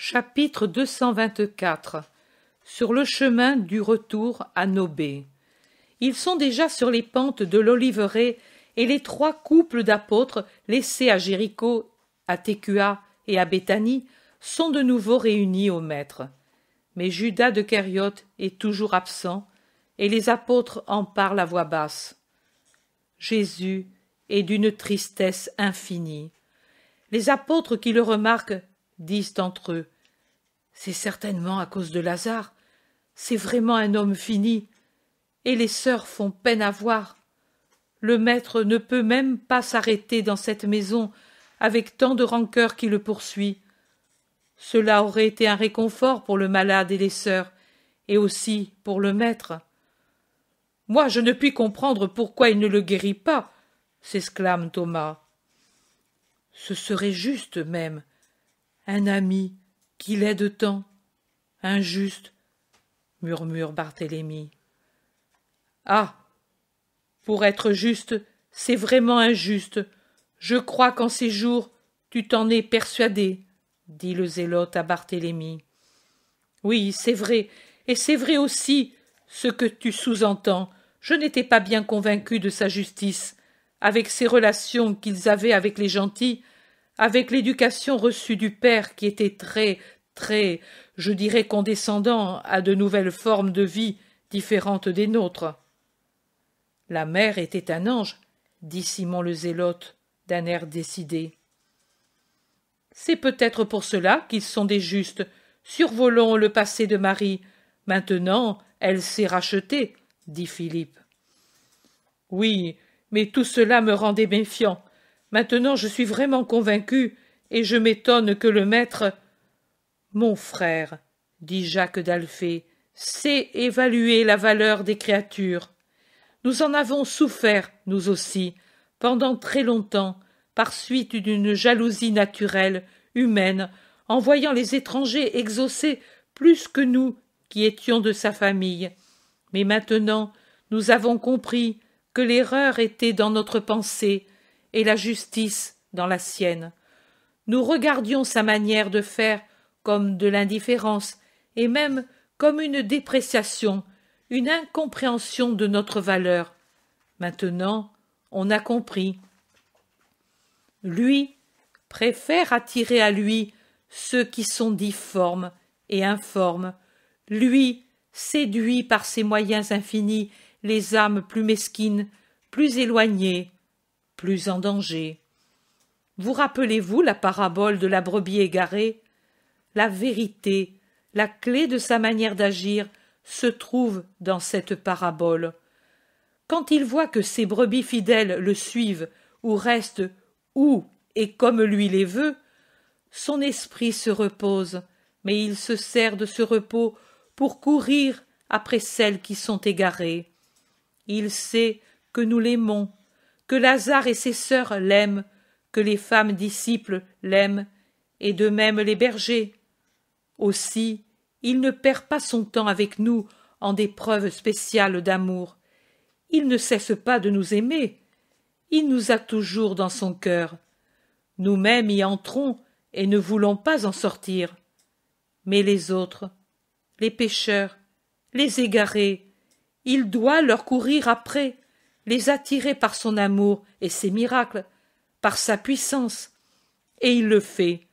Chapitre 224. Sur le chemin du retour à Nobé. Ils sont déjà sur les pentes de l'Oliveraie, et les trois couples d'apôtres laissés à Jéricho, à Tékua et à Béthanie sont de nouveau réunis au Maître. Mais Judas de Kériote est toujours absent, et les apôtres en parlent à voix basse. Jésus est d'une tristesse infinie. Les apôtres qui le remarquent disent entre eux: c'est certainement à cause de Lazare, c'est vraiment un homme fini, et les sœurs font peine à voir. Le maître ne peut même pas s'arrêter dans cette maison avec tant de rancœur qui le poursuit. Cela aurait été un réconfort pour le malade et les sœurs, et aussi pour le maître. « Moi, je ne puis comprendre pourquoi il ne le guérit pas, » s'exclame Thomas. « Ce serait juste même. Un ami qui l'aide tant. Injuste, » murmure Barthélemy. « Ah, pour être juste, c'est vraiment injuste. Je crois qu'en ces jours, tu t'en es persuadé, » dit le zélote à Barthélemy. « Oui, c'est vrai, et c'est vrai aussi ce que tu sous-entends. Je n'étais pas bien convaincu de sa justice, avec ses relations qu'ils avaient avec les gentils, avec l'éducation reçue du père qui était très, je dirais condescendant à de nouvelles formes de vie différentes des nôtres. » « La mère était un ange, » dit Simon le zélote, d'un air décidé. « C'est peut-être pour cela qu'ils sont des justes. Survolons le passé de Marie. Maintenant, elle s'est rachetée, » dit Philippe. « Oui, mais tout cela me rendait méfiant. Maintenant je suis vraiment convaincu, et je m'étonne que le maître... » « Mon frère, » dit Jacques d'Alphée, « sait évaluer la valeur des créatures. Nous en avons souffert, nous aussi, pendant très longtemps, par suite d'une jalousie naturelle, humaine, en voyant les étrangers exaucer plus que nous qui étions de sa famille. Mais maintenant, nous avons compris que l'erreur était dans notre pensée et la justice dans la sienne. Nous regardions sa manière de faire comme de l'indifférence, et même comme une dépréciation, une incompréhension de notre valeur. Maintenant, on a compris. Lui préfère attirer à lui ceux qui sont difformes et informes. Lui séduit par ses moyens infinis les âmes plus mesquines, plus éloignées, plus en danger. Vous rappelez-vous la parabole de la brebis égarée? La vérité, la clé de sa manière d'agir, se trouve dans cette parabole. Quand il voit que ses brebis fidèles le suivent ou restent où et comme lui les veut, son esprit se repose, mais il se sert de ce repos pour courir après celles qui sont égarées. Il sait que nous l'aimons, que Lazare et ses sœurs l'aiment, que les femmes disciples l'aiment, et de même les bergers. Aussi, il ne perd pas son temps avec nous en des preuves spéciales d'amour. Il ne cesse pas de nous aimer. Il nous a toujours dans son cœur. Nous-mêmes y entrons et ne voulons pas en sortir. Mais les autres, les pécheurs, les égarés, il doit leur courir après, les attirer par son amour et ses miracles, par sa puissance. Et il le fait.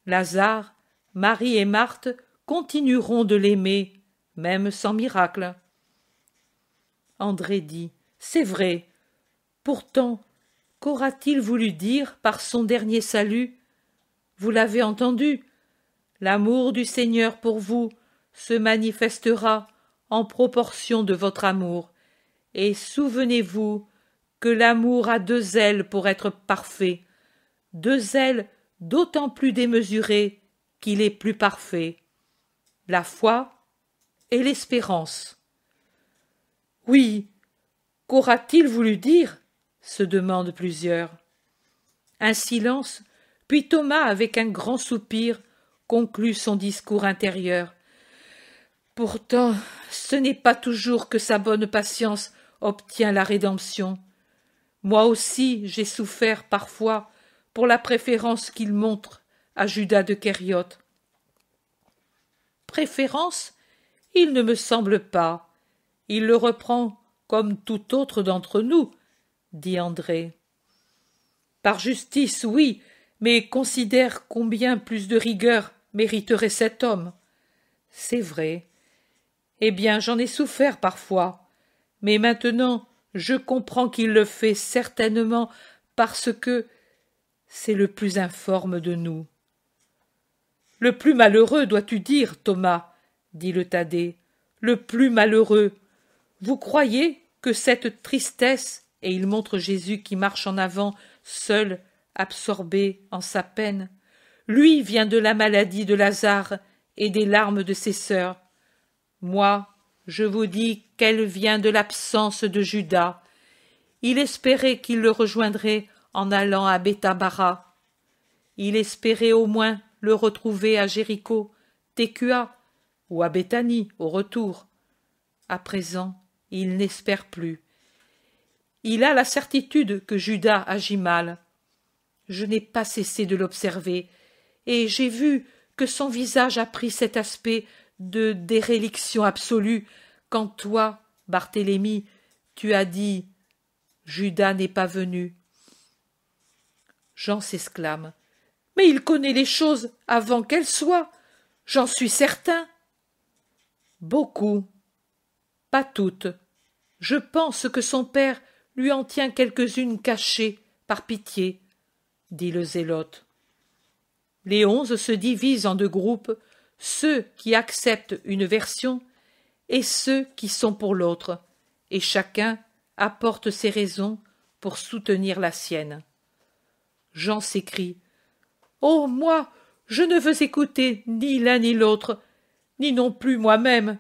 Lazare, Marie et Marthe continueront de l'aimer, même sans miracle. André dit: c'est vrai. Pourtant, qu'aura-t-il voulu dire par son dernier salut? Vous l'avez entendu. L'amour du Seigneur pour vous se manifestera en proportion de votre amour. Et souvenez-vous que l'amour a deux ailes pour être parfait, deux ailes d'autant plus démesurées qu'il est plus parfait, la foi et l'espérance. Oui, qu'aura-t-il voulu dire? Se demandent plusieurs. Un silence, puis Thomas, avec un grand soupir, conclut son discours intérieur. Pourtant, ce n'est pas toujours que sa bonne patience obtient la rédemption. Moi aussi, j'ai souffert parfois pour la préférence qu'il montre à Judas de Kériote. Préférence? Il ne me semble pas. Il le reprend comme tout autre d'entre nous, dit André. Par justice, oui, mais considère combien plus de rigueur mériterait cet homme. C'est vrai. Eh bien, j'en ai souffert parfois, mais maintenant je comprends qu'il le fait certainement parce que c'est le plus informe de nous. Le plus malheureux, dois-tu dire, Thomas, dit le Thaddée, le plus malheureux. Vous croyez que cette tristesse, et il montre Jésus qui marche en avant, seul, absorbé en sa peine, lui vient de la maladie de Lazare et des larmes de ses sœurs. Moi, je vous dis qu'elle vient de l'absence de Judas. Il espérait qu'il le rejoindrait en allant à Bethabara. Il espérait au moins le retrouver à Jéricho, Tékua, ou à Béthanie au retour. À présent, il n'espère plus. Il a la certitude que Judas agit mal. Je n'ai pas cessé de l'observer, et j'ai vu que son visage a pris cet aspect de déréliction absolue quand toi, Barthélemy, tu as dit « Judas n'est pas venu ». Jean s'exclame. « Mais il connaît les choses avant qu'elles soient, j'en suis certain. » Beaucoup, pas toutes. Je pense que son père lui en tient quelques-unes cachées, par pitié, dit le zélote. Les 11 se divisent en 2 groupes, ceux qui acceptent une version et ceux qui sont pour l'autre, et chacun apporte ses raisons pour soutenir la sienne. Jean s'écrie. « Oh, moi, je ne veux écouter ni l'un ni l'autre, ni non plus moi-même.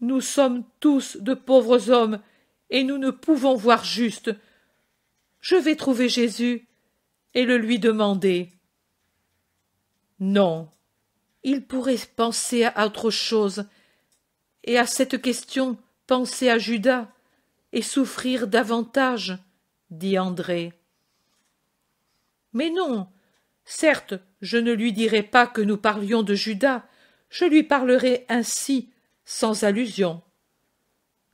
Nous sommes tous de pauvres hommes, et nous ne pouvons voir juste. Je vais trouver Jésus et le lui demander. » Non, il pourrait penser à autre chose, et à cette question penser à Judas, et souffrir davantage, dit André. Mais non, certes, je ne lui dirai pas que nous parlions de Judas, je lui parlerai ainsi, sans allusion.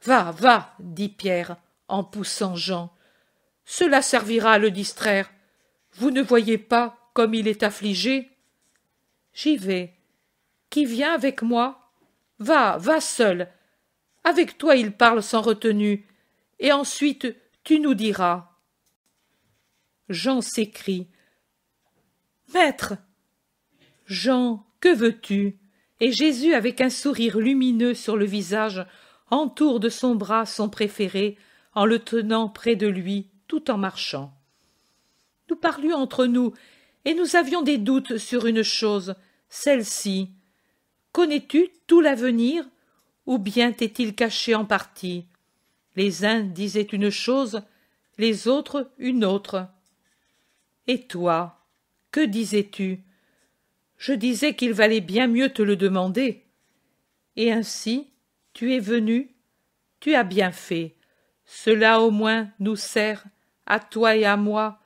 Va, va, dit Pierre, en poussant Jean. Cela servira à le distraire. Vous ne voyez pas comme il est affligé? J'y vais. Qui vient avec moi? Va, va seul. Avec toi il parle sans retenue, et ensuite tu nous diras. Jean s'écrie. Maître! Jean, que veux-tu? Et Jésus, avec un sourire lumineux sur le visage, entoure de son bras son préféré, en le tenant près de lui, tout en marchant. Nous parlions entre nous, et nous avions des doutes sur une chose, celle-ci. Connais-tu tout l'avenir, ou bien t'est-il caché en partie? Les uns disaient une chose, les autres une autre. Et toi, que disais-tu? Je disais qu'il valait bien mieux te le demander. Et ainsi, tu es venu, tu as bien fait. Cela au moins nous sert, à toi et à moi,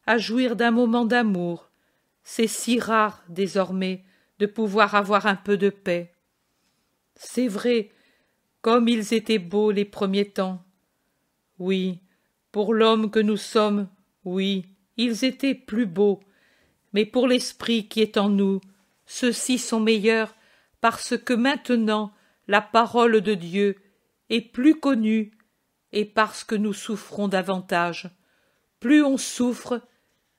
à jouir d'un moment d'amour. C'est si rare, désormais, de pouvoir avoir un peu de paix. C'est vrai, comme ils étaient beaux les premiers temps. Oui, pour l'homme que nous sommes, oui, ils étaient plus beaux, mais pour l'esprit qui est en nous, ceux-ci sont meilleurs parce que maintenant la parole de Dieu est plus connue et parce que nous souffrons davantage. Plus on souffre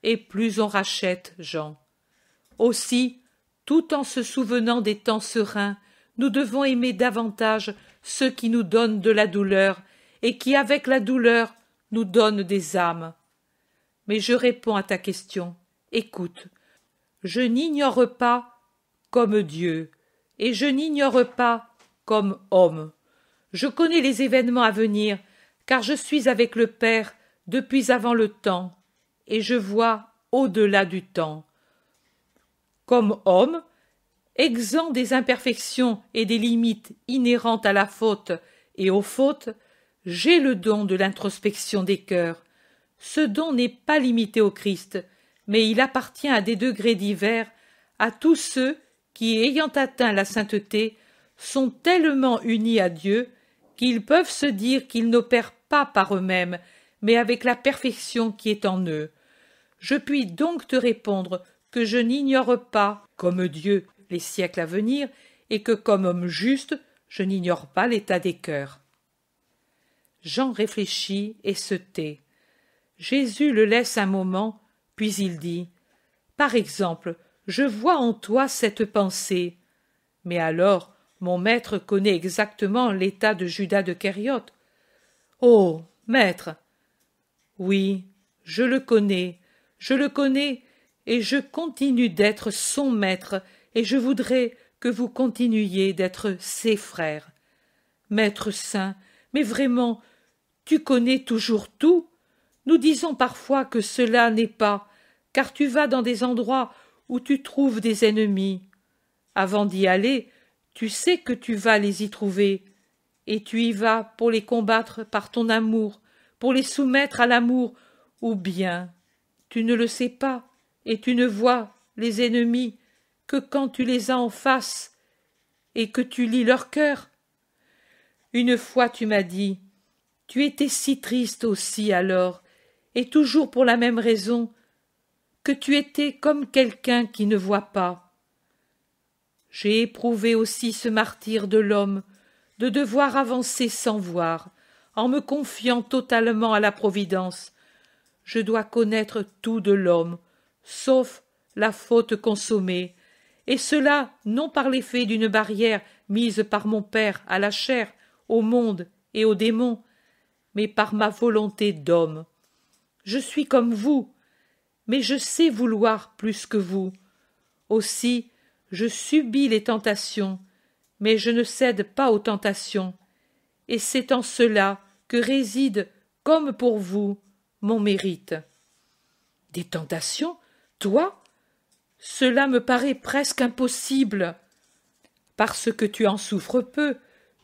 et plus on rachète, Jean. Aussi, tout en se souvenant des temps sereins, nous devons aimer davantage ceux qui nous donnent de la douleur et qui, avec la douleur, nous donnent des âmes. Mais je réponds à ta question. Écoute, je n'ignore pas comme Dieu, et je n'ignore pas comme homme. Je connais les événements à venir, car je suis avec le Père depuis avant le temps, et je vois au-delà du temps. Comme homme, exempt des imperfections et des limites inhérentes à la faute et aux fautes, j'ai le don de l'introspection des cœurs. Ce don n'est pas limité au Christ, mais il appartient à des degrés divers à tous ceux qui, ayant atteint la sainteté, sont tellement unis à Dieu qu'ils peuvent se dire qu'ils n'opèrent pas par eux-mêmes, mais avec la perfection qui est en eux. Je puis donc te répondre que je n'ignore pas, comme Dieu, les siècles à venir, et que comme homme juste, je n'ignore pas l'état des cœurs. Jean réfléchit et se tait. Jésus le laisse un moment, puis il dit « Par exemple, je vois en toi cette pensée. » Mais alors, mon maître connaît exactement l'état de Judas de Kériote. « Oh, maître !»« Oui, je le connais, et je continue d'être son maître, et je voudrais que vous continuiez d'être ses frères. Maître saint, mais vraiment, tu connais toujours tout. Nous disons parfois que cela n'est pas, car tu vas dans des endroits où tu trouves des ennemis. Avant d'y aller, tu sais que tu vas les y trouver, et tu y vas pour les combattre par ton amour, pour les soumettre à l'amour, ou bien tu ne le sais pas, et tu ne vois les ennemis que quand tu les as en face, et que tu lis leur cœur. Une fois tu m'as dit, tu étais si triste aussi alors, et toujours pour la même raison, que tu étais comme quelqu'un qui ne voit pas. J'ai éprouvé aussi ce martyre de l'homme, de devoir avancer sans voir, en me confiant totalement à la Providence. Je dois connaître tout de l'homme, sauf la faute consommée, et cela non par l'effet d'une barrière mise par mon Père à la chair, au monde et aux démons, mais par ma volonté d'homme. Je suis comme vous, mais je sais vouloir plus que vous. Aussi, je subis les tentations, mais je ne cède pas aux tentations, et c'est en cela que réside, comme pour vous, mon mérite. Des tentations, toi? Cela me paraît presque impossible. Parce que tu en souffres peu,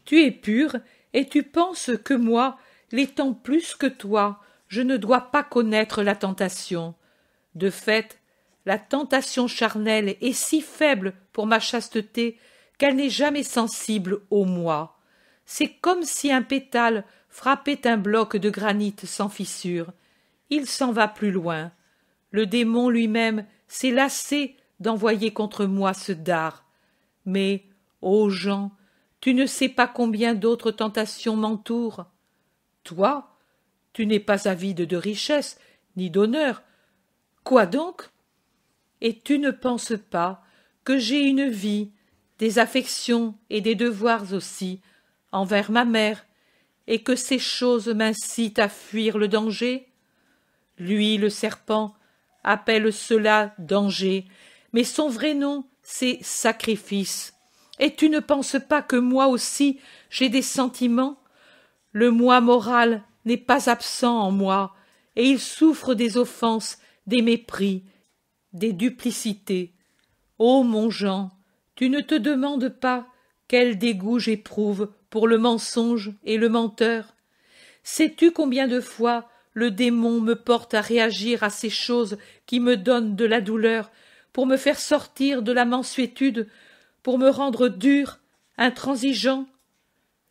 tu es pur, et tu penses que moi, l'étant plus que toi, je ne dois pas connaître la tentation. De fait, la tentation charnelle est si faible pour ma chasteté qu'elle n'est jamais sensible au moi. C'est comme si un pétale frappait un bloc de granit sans fissure. Il s'en va plus loin. Le démon lui-même s'est lassé d'envoyer contre moi ce dard. Mais, ô Jean, tu ne sais pas combien d'autres tentations m'entourent. Toi, tu n'es pas avide de richesse, ni d'honneur. Quoi donc? Et tu ne penses pas que j'ai une vie, des affections et des devoirs aussi, envers ma mère, et que ces choses m'incitent à fuir le danger? Lui, le serpent, appelle cela danger, mais son vrai nom, c'est sacrifice. Et tu ne penses pas que moi aussi j'ai des sentiments? Le moi moral n'est pas absent en moi, et il souffre des offenses, des mépris, des duplicités. Ô mon Jean, tu ne te demandes pas quel dégoût j'éprouve pour le mensonge et le menteur? Sais-tu combien de fois le démon me porte à réagir à ces choses qui me donnent de la douleur, pour me faire sortir de la mansuétude, pour me rendre dur, intransigeant?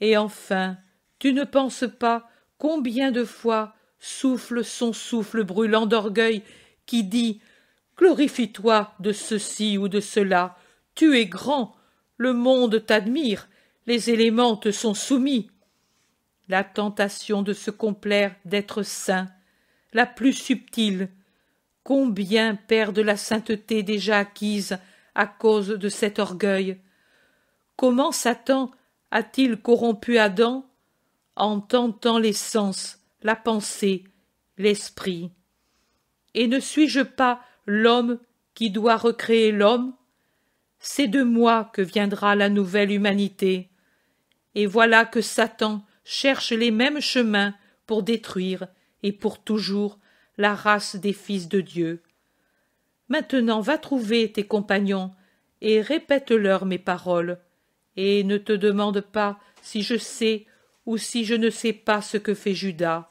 Et enfin, tu ne penses pas combien de fois souffle son souffle brûlant d'orgueil qui dit « Glorifie-toi de ceci ou de cela, tu es grand, le monde t'admire, les éléments te sont soumis. » La tentation de se complaire d'être saint, la plus subtile, combien perdent la sainteté déjà acquise à cause de cet orgueil? Comment Satan a-t-il corrompu Adam? En tentant les sens, la pensée, l'esprit. Et ne suis-je pas l'homme qui doit recréer l'homme? C'est de moi que viendra la nouvelle humanité. Et voilà que Satan cherche les mêmes chemins pour détruire, et pour toujours, la race des fils de Dieu. Maintenant va trouver tes compagnons, et répète-leur mes paroles, et ne te demande pas si je sais ou si je ne sais pas ce que fait Judas.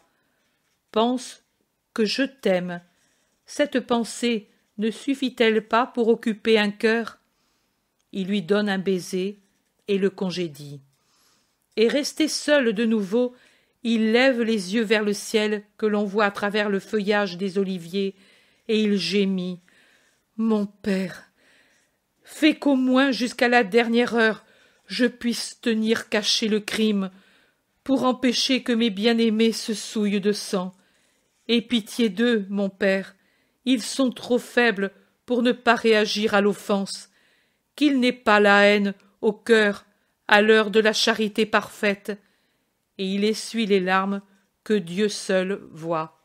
Pense que je t'aime. Cette pensée ne suffit-elle pas pour occuper un cœur? Il lui donne un baiser, et le congédie. Et resté seul de nouveau, il lève les yeux vers le ciel que l'on voit à travers le feuillage des oliviers, et il gémit. Mon père, fais qu'au moins jusqu'à la dernière heure je puisse tenir caché le crime, pour empêcher que mes bien-aimés se souillent de sang. Aie pitié d'eux, mon père, ils sont trop faibles pour ne pas réagir à l'offense. Qu'ils n'aient pas la haine au cœur à l'heure de la charité parfaite. Et il essuie les larmes que Dieu seul voit.